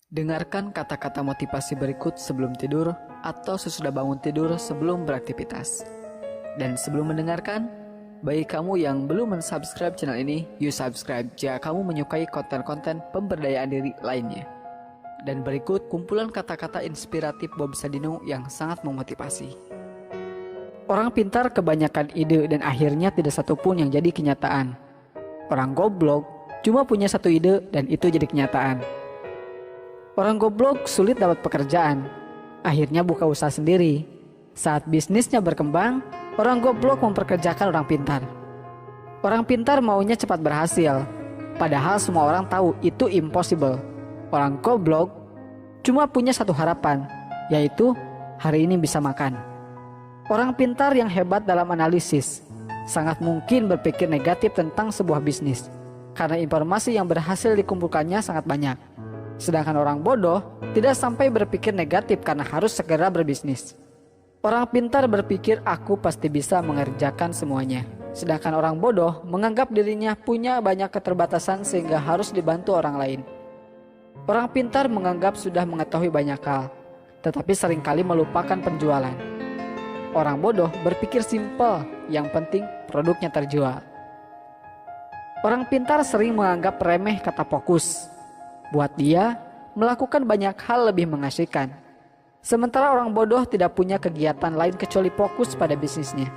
Dengarkan kata-kata motivasi berikut sebelum tidur atau sesudah bangun tidur sebelum beraktivitas. Dan sebelum mendengarkan, bagi kamu yang belum mensubscribe channel ini, yuk subscribe jika kamu menyukai konten-konten pemberdayaan diri lainnya. Dan berikut kumpulan kata-kata inspiratif Bob Sadino yang sangat memotivasi. Orang pintar kebanyakan ide dan akhirnya tidak satupun yang jadi kenyataan. Orang goblok cuma punya satu ide dan itu jadi kenyataan. Orang goblok sulit dapat pekerjaan, akhirnya buka usaha sendiri. Saat bisnisnya berkembang, orang goblok memperkerjakan orang pintar. Orang pintar maunya cepat berhasil, padahal semua orang tahu itu impossible. Orang goblok cuma punya satu harapan, yaitu hari ini bisa makan. Orang pintar yang hebat dalam analisis sangat mungkin berpikir negatif tentang sebuah bisnis, karena informasi yang berhasil dikumpulkannya sangat banyak. Sedangkan orang bodoh tidak sampai berpikir negatif karena harus segera berbisnis. Orang pintar berpikir aku pasti bisa mengerjakan semuanya. Sedangkan orang bodoh menganggap dirinya punya banyak keterbatasan sehingga harus dibantu orang lain. Orang pintar menganggap sudah mengetahui banyak hal, tetapi seringkali melupakan penjualan. Orang bodoh berpikir simpel, yang penting produknya terjual. Orang pintar sering menganggap remeh kata fokus. Buat dia, melakukan banyak hal lebih mengasihkan. Sementara orang bodoh tidak punya kegiatan lain kecuali fokus pada bisnisnya.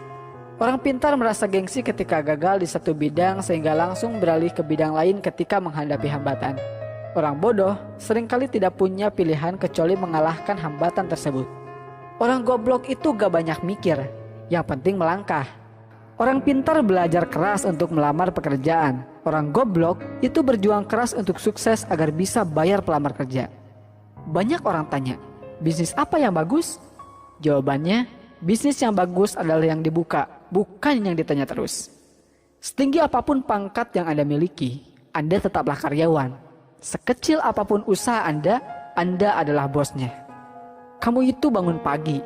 Orang pintar merasa gengsi ketika gagal di satu bidang sehingga langsung beralih ke bidang lain ketika menghadapi hambatan. Orang bodoh seringkali tidak punya pilihan kecuali mengalahkan hambatan tersebut. Orang goblok itu gak banyak mikir, yang penting melangkah. Orang pintar belajar keras untuk melamar pekerjaan. Orang goblok itu berjuang keras untuk sukses agar bisa bayar pelamar kerja. Banyak orang tanya, bisnis apa yang bagus? Jawabannya, bisnis yang bagus adalah yang dibuka, bukan yang ditanya terus. Setinggi apapun pangkat yang Anda miliki, Anda tetaplah karyawan. Sekecil apapun usaha Anda adalah bosnya. Kamu itu bangun pagi,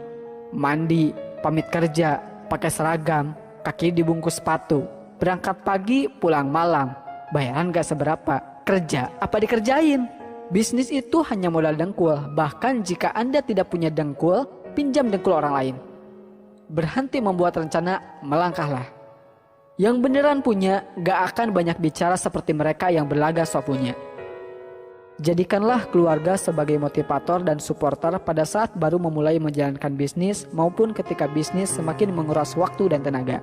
mandi, pamit kerja, pakai seragam, kaki dibungkus sepatu, berangkat pagi, pulang malam, bayaran gak seberapa, kerja apa dikerjain? Bisnis itu hanya modal dengkul, bahkan jika Anda tidak punya dengkul, pinjam dengkul orang lain. Berhenti membuat rencana, melangkahlah. Yang beneran punya gak akan banyak bicara seperti mereka yang berlagak sok punya. Jadikanlah keluarga sebagai motivator dan supporter pada saat baru memulai menjalankan bisnis maupun ketika bisnis semakin menguras waktu dan tenaga.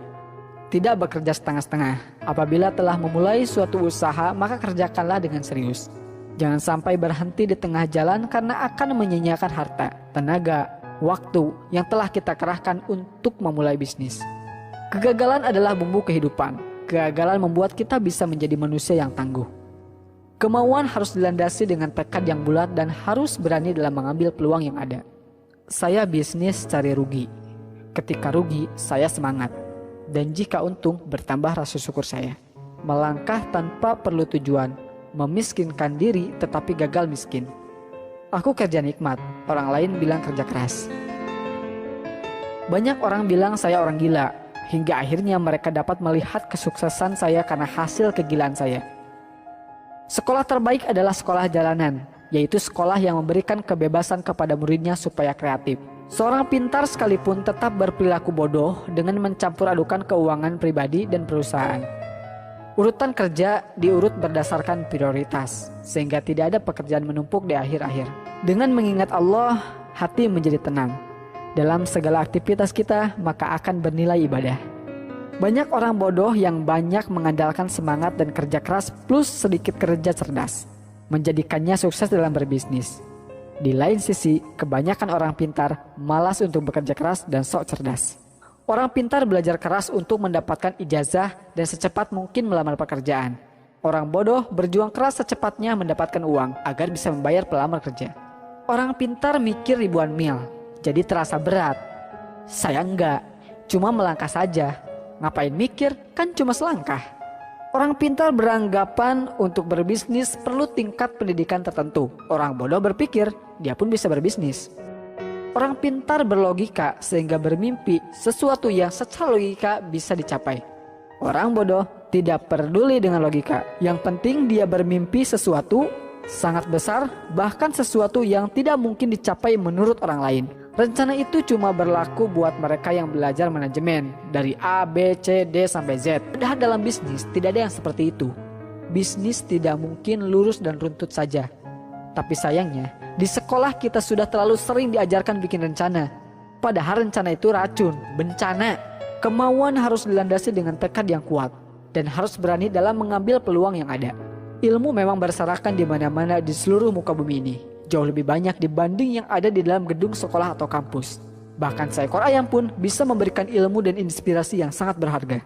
Tidak bekerja setengah-setengah. Apabila telah memulai suatu usaha, maka kerjakanlah dengan serius. Jangan sampai berhenti di tengah jalan karena akan menyia-nyiakan harta, tenaga, waktu yang telah kita kerahkan untuk memulai bisnis. Kegagalan adalah bumbu kehidupan. Kegagalan membuat kita bisa menjadi manusia yang tangguh. Kemauan harus dilandasi dengan tekad yang bulat dan harus berani dalam mengambil peluang yang ada. Saya bisnis cari rugi. Ketika rugi, saya semangat. Dan jika untung, bertambah rasa syukur saya. Melangkah tanpa perlu tujuan, memiskinkan diri tetapi gagal miskin. Aku kerja nikmat, orang lain bilang kerja keras. Banyak orang bilang saya orang gila, hingga akhirnya mereka dapat melihat kesuksesan saya karena hasil kegilaan saya. Sekolah terbaik adalah sekolah jalanan, yaitu sekolah yang memberikan kebebasan kepada muridnya supaya kreatif. Seorang pintar sekalipun tetap berperilaku bodoh dengan mencampur adukan keuangan pribadi dan perusahaan. Urutan kerja diurut berdasarkan prioritas, sehingga tidak ada pekerjaan menumpuk di akhir-akhir. Dengan mengingat Allah, hati menjadi tenang. Dalam segala aktivitas kita, maka akan bernilai ibadah. Banyak orang bodoh yang banyak mengandalkan semangat dan kerja keras plus sedikit kerja cerdas, menjadikannya sukses dalam berbisnis. Di lain sisi, kebanyakan orang pintar malas untuk bekerja keras dan sok cerdas. Orang pintar belajar keras untuk mendapatkan ijazah dan secepat mungkin melamar pekerjaan. Orang bodoh berjuang keras secepatnya mendapatkan uang agar bisa membayar pelamar kerja. Orang pintar mikir ribuan mil, jadi terasa berat. Saya enggak, cuma melangkah saja. Ngapain mikir, kan cuma selangkah. Orang pintar beranggapan untuk berbisnis perlu tingkat pendidikan tertentu. Orang bodoh berpikir dia pun bisa berbisnis. Orang pintar berlogika sehingga bermimpi sesuatu yang secara logika bisa dicapai. Orang bodoh tidak peduli dengan logika. Yang penting dia bermimpi sesuatu sangat besar, bahkan sesuatu yang tidak mungkin dicapai menurut orang lain. Rencana itu cuma berlaku buat mereka yang belajar manajemen dari A, B, C, D sampai Z. Padahal dalam bisnis tidak ada yang seperti itu. Bisnis tidak mungkin lurus dan runtut saja. Tapi sayangnya, di sekolah kita sudah terlalu sering diajarkan bikin rencana. Padahal rencana itu racun, bencana. Kemauan harus dilandasi dengan tekad yang kuat dan harus berani dalam mengambil peluang yang ada. Ilmu memang berserakan di mana-mana di seluruh muka bumi ini. Jauh lebih banyak dibanding yang ada di dalam gedung sekolah atau kampus. Bahkan seekor ayam pun bisa memberikan ilmu dan inspirasi yang sangat berharga.